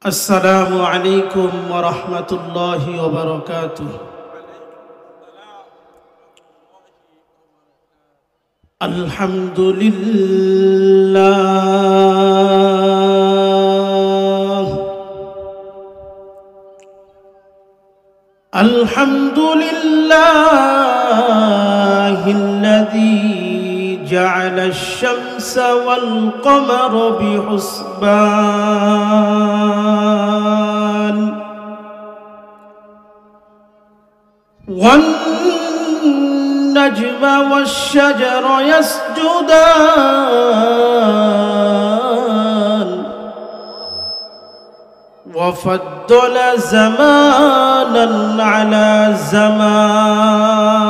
السلام عليكم ورحمة الله وبركاته. الحمد لله الحمد لله الذي جعل الشمس والقمر بحسبان والنجم والشجر يسجدان وفضل زمانا على زمان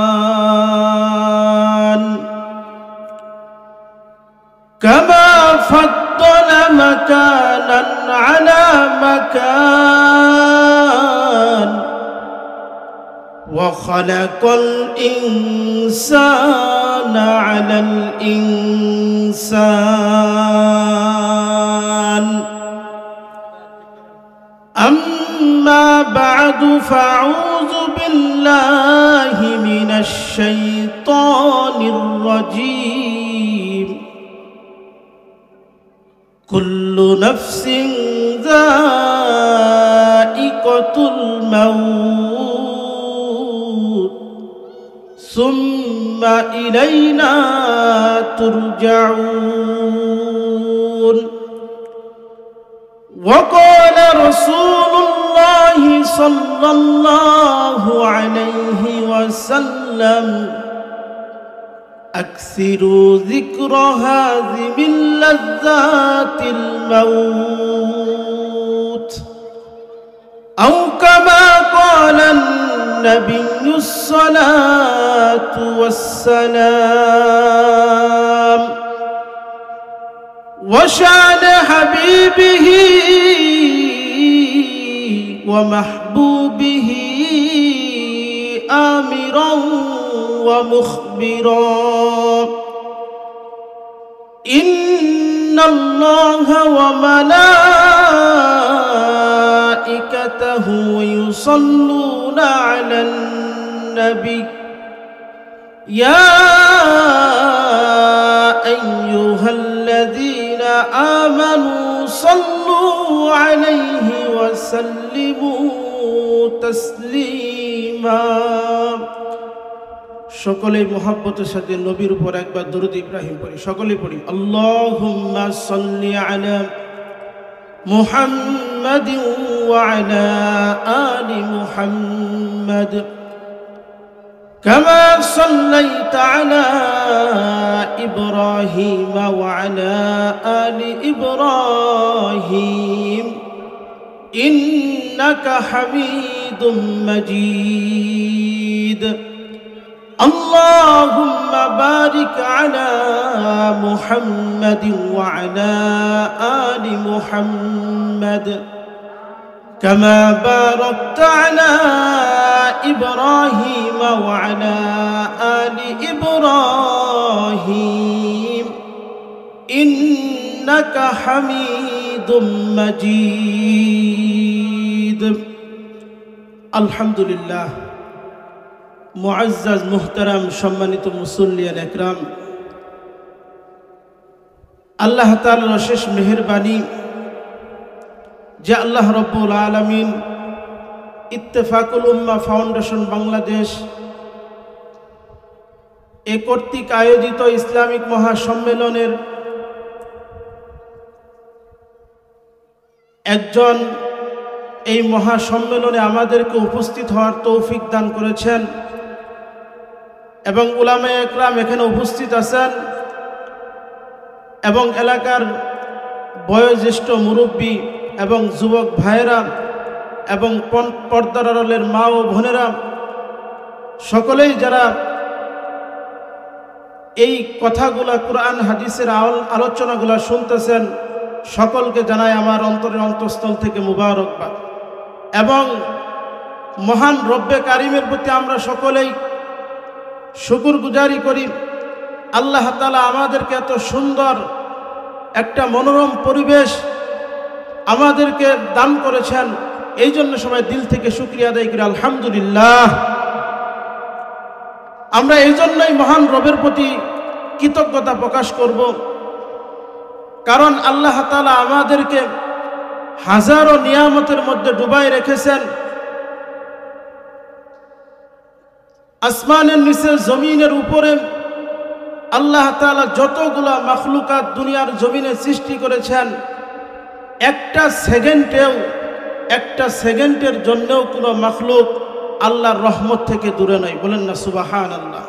كما فضل مكانا على مكان وخلق الإنسان على الإنسان. أما بعد فأعوذ بالله من الشيطان الرجيم. كل نفس ذائقة الموت ثم إلينا ترجعون. وقال رسول الله صلى الله عليه وسلم: أكثروا ذكر هذه من لذات الموت، أو كما قال النبي الصلاة والسلام. وشان حبيبه ومحبوبه آمرا ومخبرا: إن الله وملائكته يصلون على النبي يا أيها الذين آمنوا صلوا عليه وسلموا تسليما. সকলে মুহাব্বতের সাথে নবীর উপর একবার দরুদ ইব্রাহিম পড়ি। সকলে পড়ি আল্লাহুম্মা সাল্লি আলা মুহাম্মাদিন ওয়া আলা আলি মুহাম্মাদ কামা সাল্লাইতা আলা ইব্রাহিম ওয়া আলা আলি ইব্রাহিম ইন্নাকা হামিদুম মাজিদ। اللهم بارك على محمد وعلى آل محمد كما باركت على إبراهيم وعلى آل إبراهيم إنك حميد مجيد. الحمد لله। মুআজ্জাজ মুহতারাম সম্মানিত মুসল্লিয়ান একরাম, আল্লাহ তাআলার অশেষ মেহেরবানি যে আল্লাহ রাব্বুল আলামিন ইত্তেফাকুল উম্মাহ ফাউন্ডেশন বাংলাদেশ এ কর্তৃক আয়োজিত ইসলামিক মহাসম্মেলনের একজন এই মহাসম্মেলনে আমাদেরকে উপস্থিত হওয়ার তৌফিক দান করেছেন এবং উলামায়ে একরাম এখানে উপস্থিত আছেন এবং এলাকার বয়োজ্যেষ্ঠ মুরব্বী এবং যুবক ভাইয়েরা এবং পর্দার আড়ালের মা ও বোনেরা সকলেই যারা এই কথাগুলা কুরআন হাদিসের আলোচনাগুলা শুনতেছেন, সকলকে জানাই আমার অন্তরের অন্তঃস্থল থেকে মুবারকবাদ। এবং মহান রব্বে কারিমের প্রতি আমরা সকলেই শুকরগুজারি করি। আল্লাহ তাআলা আমাদেরকে এত সুন্দর একটা মনোরম পরিবেশ আমাদেরকে দান করেছেন। এই জন্য সবাই দিল থেকে শুকরিয়া আদায় করি আলহামদুলিল্লাহ। আমরা এই জন্যই মহান রবের প্রতি কৃতজ্ঞতা প্রকাশ করব, কারণ আল্লাহ তাআলা আমাদেরকে হাজারো নিয়ামতের মধ্যে ডুবাই রেখেছেন। আসমানের নিচে জমিনের উপরে আল্লাহ তাআলা যতগুলা মাখলুকাত দুনিয়ার জমিনে সৃষ্টি করেছেন, একটা সেকেন্ডের জন্যও কোনো মাখলুক আল্লাহর রহমত থেকে দূরে নয়। বলেন না সুবহানাল্লাহ।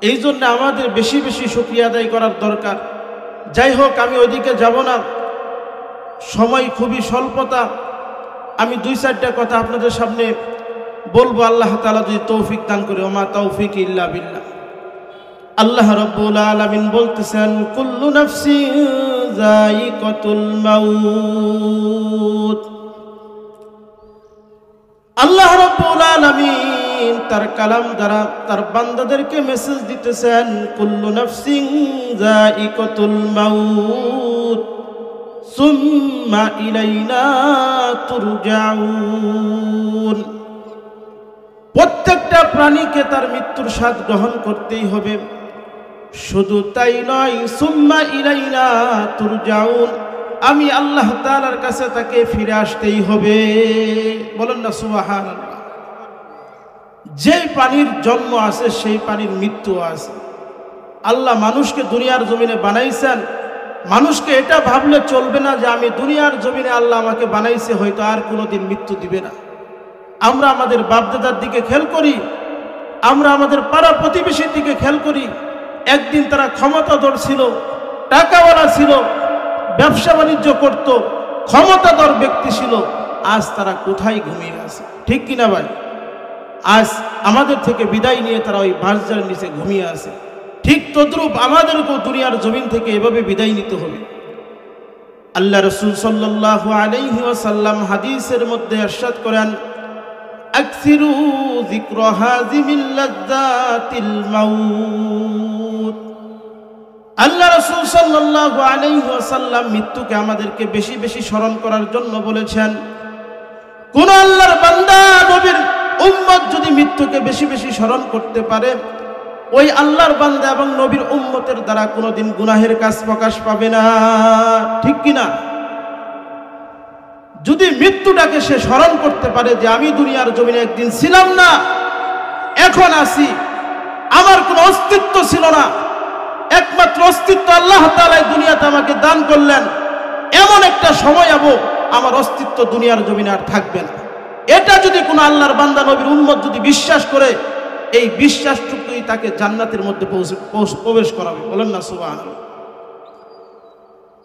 এই জন্য আমাদের বেশি বেশি শুকরিয়া আদায় করার দরকার। যাই হোক, আমি ওইদিকে যাব না, সময় খুবই স্বল্পতা। আমি 2-4টা কথা আপনাদের সামনে বলবো, আল্লাহ তাআলা যদি তৌফিক দান করে। ওমা তৌফিক ইল্লা বিল্লাহ। আল্লাহ রাব্বুল আলামিন বলতেছেন, কুল্লু নাফসিন যায়িকাতুল মাউত। আল্লাহ রাব্বুল আলামিন তার কালাম দ্বারা তার বান্দাদেরকে মেসেজ দিতেছেন, কুল্লু নাফসিন যায়িকাতুল মাউত সুম্মা ইলাইনা তুরজাউন। প্রত্যেকটা প্রাণীকে তার মৃত্যুর স্বাদ গ্রহণ করতেই হবে। শুধু তাই নয়, সুম্মা ইলাইনা তুরজাউন, আমি আল্লাহ তাআলার কাছে তাকে ফিরে আসতেই হবে। বলেন না সুবহানাল্লাহ। যেই প্রাণীর জন্ম আছে সেই প্রাণীর মৃত্যু আছে। আল্লাহ মানুষকে দুনিয়ার জমিনে বানাইছেন, মানুষকে এটা ভাবলে চলবে না যে আমি দুনিয়ার জমিনে আল্লাহ আমাকে বানাইছে, হয়তো আর কোনোদিন মৃত্যু দিবে না। আমরা আমাদের বাপদাদার দিকে খেয়াল করি, আমরা আমাদের পাড়া প্রতিবেশীর দিকে খেয়াল করি। একদিন তারা ক্ষমতাধর ছিল, টাকাওয়ালা ছিল, ব্যবসা বাণিজ্য করত, ক্ষমতাধর ব্যক্তি ছিল। আজ তারা কোথায় ঘুমিয়ে আছে? ঠিক কিনা ভাই? আজ আমাদের থেকে বিদায় নিয়ে তারা ওই বাঁশঝাড়ের নিচে ঘুমিয়ে আছে। ঠিক তদ্রূপ আমাদেরকেও দুনিয়ার জমিন থেকে এভাবে বিদায় নিতে হবে। আল্লাহ রাসূল সাল্লাল্লাহু আলাইহি ওয়াসাল্লাম হাদিসের মধ্যে ইরশাদ করেন, আকসিরু যিকরা হাযিমিল লাযযাতিল মাউত। আল্লাহ রাসূল সাল্লাল্লাহু আলাইহি ওয়াসাল্লাম মৃত্যুকে আমাদেরকে বেশি বেশি স্মরণ করার জন্য বলেছেন। কোন আল্লাহর বান্দা নবীর উম্মত যদি মৃত্যুকে বেশি বেশি স্মরণ করতে পারে, ওই আল্লাহর বান্দা এবং নবীর উম্মতের দ্বারা কোনোদিন গুনাহের কাজ প্রকাশ পাবে না। ঠিক কিনা? যদি মৃত্যুটাকে সে স্মরণ করতে পারে যে আমি দুনিয়ার জমিনে একদিন ছিলাম না, এখন আছি, আমার কোনো অস্তিত্ব ছিল না, একমাত্র অস্তিত্ব আল্লাহ তাআলা দুনিয়াতে আমাকে দান করলেন, এমন একটা সময় আমার অস্তিত্ব দুনিয়ার জমিনে আর থাকবে না। এটা যদি কোনো আল্লাহর বান্দা নবীর উম্মত যদি বিশ্বাস করে, এই বিশ্বাসটুকুই তাকে জান্নাতের মধ্যে প্রবেশ করাবে। বলেন না সুবহানাল্লাহ।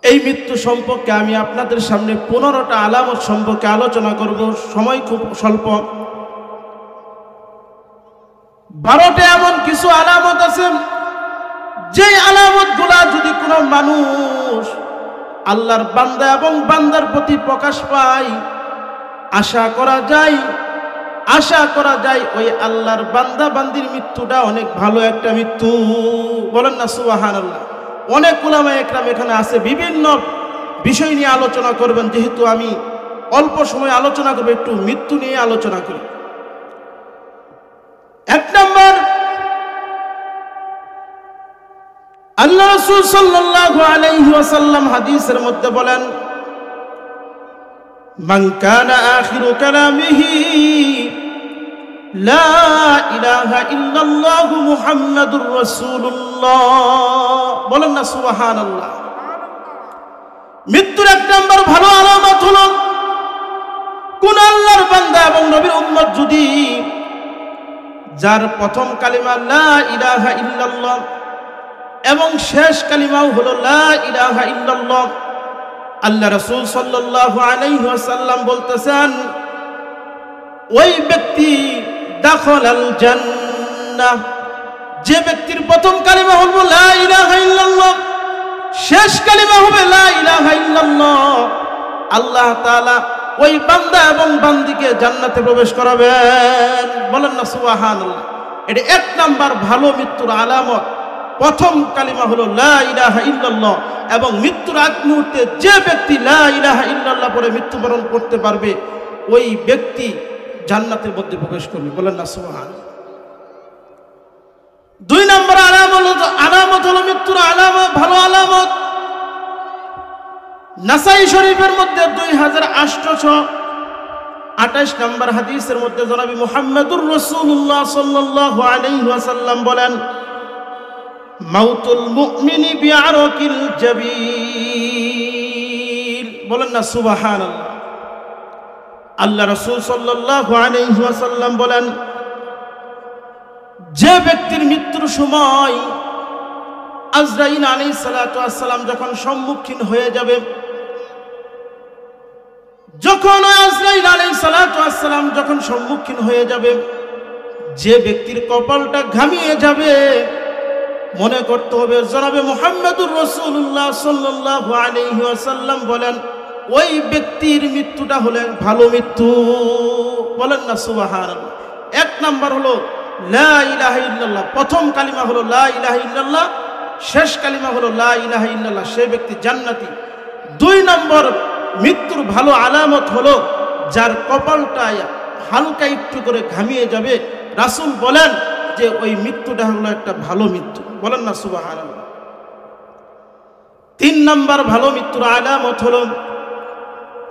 এই মৃত্যু সম্পর্কে আমি আপনাদের সামনে 15টা আলামত সম্পর্কে আলোচনা করব। সময় খুব স্বল্প। 12টা এমন কিছু আলামত আছে, যে আলামতগুলা যদি কোনো মানুষ আল্লাহর বান্দা এবং বান্দার প্রতি প্রকাশ পায়, আশা করা যায় ওই আল্লাহর বান্দা বান্দির মৃত্যুটা অনেক ভালো একটা মৃত্যু। বলেন না সুবহানাল্লাহ। অনেক উলামায়ে ইকরাম এখানে আছে, বিভিন্ন বিষয় নিয়ে আলোচনা করবেন। যেহেতু আমি অল্প সময় আলোচনা করব, একটু মৃত্যু নিয়ে আলোচনা করি। 1 নম্বর, আল্লাহ রাসূল সাল্লাল্লাহু আলাইহি ওয়াসাল্লাম হাদিসের মধ্যে বলেন, মান কানা আখিরু কালামিহি লা ইলাহা ইল্লাল্লাহ মুহাম্মাদুর রাসূলুল্লাহ। বলেন না সুবহানাল্লাহ। মৃত্যুর 1 নম্বর ভালো আলামত হলো, কোন আল্লাহর বান্দা এবং নবীর উম্মত যদি যার প্রথম কালিমা লা ইলাহা ইল্লাল্লাহ এবং শেষ কালিমাও হলো লা ইলাহা ইল্লাল্লাহ, আল্লাহ রাসূল সাল্লাল্লাহু আলাইহি ওয়াসাল্লাম বলতেছেন, ওই ব্যক্তি দাখালাল জান্নাহ। যে ব্যক্তির প্রথম কালিমা হলো লা ইলাহা ইল্লাল্লাহ, শেষ কালিমা হবে লা ইলাহা ইল্লাল্লাহ, আল্লাহ তাআলা ওই বান্দা এবং বান্দিকে জান্নাতে প্রবেশ করাবেন। বলেন না সুবহানাল্লাহ। এটা 1 নাম্বার ভালো মৃত্যুর আলামত। প্রথম কালিমা হলো লা ইলাহা ইল্লাল্লাহ, এবং মৃত্যুর আগ মুহূর্তে যে ব্যক্তি লা ইলাহা ইল্লাল্লাহ বলে মৃত্যুবরণ করতে পারবে ওই ব্যক্তি জান্নাতের মধ্যে প্রবেশ করবে। বলেন না সুবহানাল্লাহ। 2 নম্বর আলামত হলো মৃত্যুর আলামত, ভালো আলামত। নাসাই শরীফের মধ্যে 2828 নম্বর হাদিসের মধ্যে জনাবি মুহাম্মদুর রাসূলুল্লাহ সাল্লাল্লাহু আলাইহি ওয়াসাল্লাম বলেন, মাউতুল মুমিনি বিআরাকিল জাবিল। বলেন না সুবহানাল্লাহ। আল্লাহ রাসূল সাল্লাল্লাহু আলাইহি ওয়াসাল্লাম বলেন, যে ব্যক্তির মৃত্যুর সময় আজরাইল আলাইহিস সালাতু ওয়াস সালাম যখন সম্মুখীন হয়ে যাবে, যখন আজরাইল আলাইহিস সালাতু ওয়াস সালাম যখন সম্মুখীন হয়ে যাবে, যে ব্যক্তির কপালটা ঘামিয়ে যাবে, মনে করতে হবে জনাবে মুহাম্মদুর রাসূলুল্লাহ সাল্লাল্লাহু আলাইহি ওয়াসাল্লাম বলেন, ওই ব্যক্তির মৃত্যুটা হলে ভালো মৃত্যু। বলেন না সুবহানাল্লাহ। 1 নাম্বার হলো লা ইলাহা ইল্লাল্লাহ, প্রথম কালিমা হলো লা ইলাহা ইল্লাল্লাহ, শেষ কালিমা হলো লা ইলাহা ইল্লাল্লাহ, সে ব্যক্তি জান্নাতি। 2 নম্বর মৃত্যুর ভালো আলামত হলো যার কপালটা হালকা একটু করে ঘামিয়ে যাবে, রাসূল বলেন যে ওই মৃত্যুটা হলো একটা ভালো মৃত্যু। বলেন না সুবহানাল্লাহ। 3 নম্বর ভালো মৃত্যুর আলামত হলো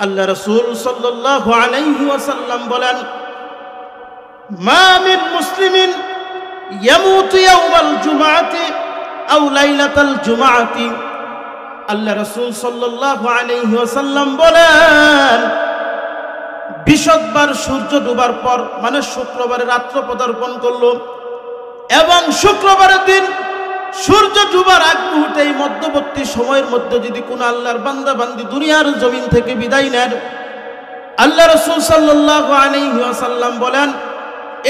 আল্লাহ রাসূল সাল্লাল্লাহু আলাইহি ওয়াসাল্লাম বলেন, মা মিন মুসলিমিন ইয়ামুতু ইয়াওমাল জুমআতি আও লাইলাতাল জুমআতি। আল্লাহ রাসূল সাল্লাল্লাহু আলাইহি ওয়াসাল্লাম বলেন, বিশদবার সূর্য ডোবার পর, মানে শুক্রবারে রাত্র পদার্পণ করলো এবং শুক্রবারের দিন সূর্য ডুবার আগ মুহূর্তে এই মধ্যবর্তী সময়ের মধ্যে যদি কোনো আল্লাহর বান্দা বান্দি দুনিয়ার জমিন থেকে বিদায় নেন, আল্লাহ রাসূল সাল্লাল্লাহু আলাইহি ওয়াসাল্লাম বলেন,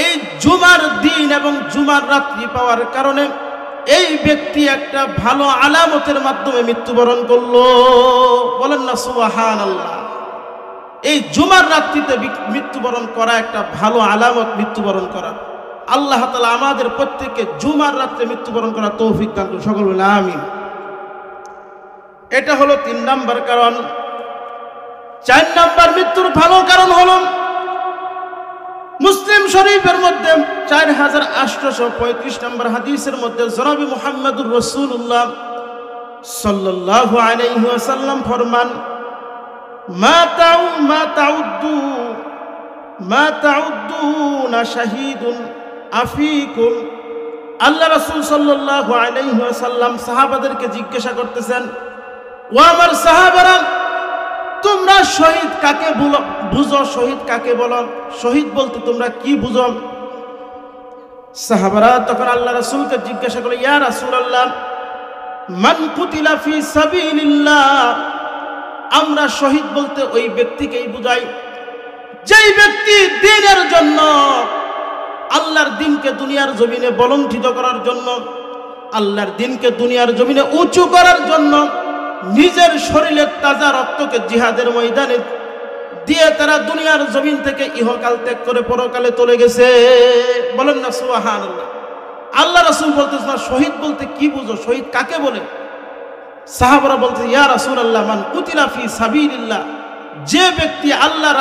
এই জুমার দিন এবং জুমার রাত্রি পাওয়ার কারণে এই ব্যক্তি একটা ভালো আলামতের মাধ্যমে মৃত্যুবরণ করলো। বলেন না সুবহানাল্লাহ। এই জুমার রাত্রিতে মৃত্যুবরণ করা একটা ভালো আলামত, মৃত্যুবরণ করা। আল্লাহ তাআলা আমাদের প্রত্যেককে জুমার রাত্রে মৃত্যুবরণ করা তৌফিক দান করুন, সকল বলে আমিন। এটা হলো 3 নম্বর কারণ। 4 নম্বর মৃত্যুর ভালো কারণ হলো মুসলিম শরীফের মধ্যে 4835 নম্বর হাদিসের মধ্যে জনাবি মুহাম্মদুর রাসূলুল্লাহ সাল্লাল্লাহু আলাইহি ওয়াসাল্লাম ফরমান, মা তাউদ্দুনা শাহীদুন আফীকুম। আল্লাহ রাসূল সাল্লাল্লাহু আলাইহি ওয়াসাল্লাম সাহাবাদেরকে জিজ্ঞাসা করতেছেন, ও আমার সাহাবারা, তোমরা শহীদ কাকে বুঝো, শহীদ কাকে বলো, শহীদ বলতে তোমরা কি বুঝো? সাহাবারা তখন আল্লাহ রাসূলকে জিজ্ঞাসা করল, ইয়া রাসূলুল্লাহ, মান কুতিলা ফি সাবিলিল্লাহ। আমরা শহীদ বলতে ওই ব্যক্তিকেই বুঝাই যেই ব্যক্তি দ্বীনের জন্য, আল্লাহর দ্বীনকে দুনিয়ার জমিনে বলণ্ঠিত করার জন্য, আল্লাহর দ্বীনকে দুনিয়ার জমিনে উঁচু করার জন্য নিজের শরীরের তাজা রক্তকে জিহাদের ময়দানে দিয়ে তারা দুনিয়ার জমিন থেকে ইহকাল ত্যাগ করে পরকালে চলে গেছে। বলেন না সুবহানাল্লাহ। আল্লাহ রাসূল বলতেছেন, শহীদ বলতে কি বুঝো, শহীদ কাকে বলে? সাহাবারা বলতে, ইয়া রাসূলুল্লাহ, মান কুতিলা ফি সাবিলিল্লাহ, যে ব্যক্তি আল্লাহ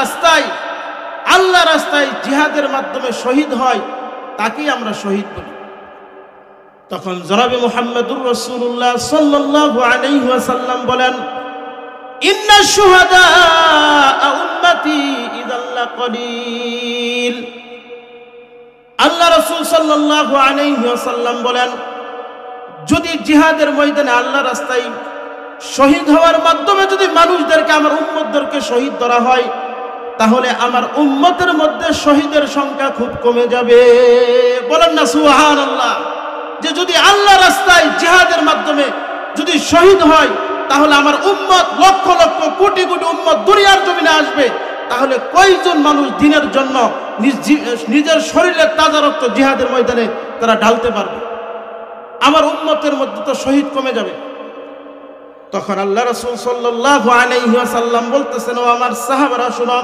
রাস্তায় জিহাদের মাধ্যমে শহীদ হয় তাকেই আমরা শহীদ বলি। তখন জনাবে মুহাম্মদুর রাসূলুল্লাহ সাল্লাল্লাহু আলাইহি ওয়াসাল্লাম বলেন, ইন্না শুহাদা উম্মতি ইযাল্লা কলিল। আল্লাহ রাসূল সাল্লাল্লাহু আলাইহি ওয়াসাল্লাম বলেন, যদি জিহাদের ময়দানে আল্লাহ রাস্তায় শহীদ হওয়ার মাধ্যমে যদি মানুষদেরকে, আমার উম্মতদেরকে শহীদ ধরা হয়, তাহলে আমার উম্মতের মধ্যে শহীদের সংখ্যা খুব কমে যাবে। বলেন না সুবহানাল্লাহ। যে যদি আল্লাহ রাস্তায় জিহাদের মাধ্যমে যদি শহীদ হয়, তাহলে আমার উম্মত লক্ষ লক্ষ কোটি কোটি উম্মত দুনিয়ার জমিনে আসবে। তাহলে কয়জন মানুষ দ্বীনের জন্য নিজের শরীরের তাজা রক্ত জিহাদের ময়দানে তারা ঢালতে পারবে? আমার উম্মতের মধ্যে তো শহীদ কমে যাবে। তখন আল্লাহ রাসূল সাল্লাল্লাহু আলাইহি ওয়াসাল্লাম বলতেছেন, ও আমার সাহাবারা শুনো,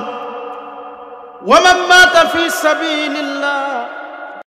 ওয়া মান মাতা ফি সাবিলিল্লাহ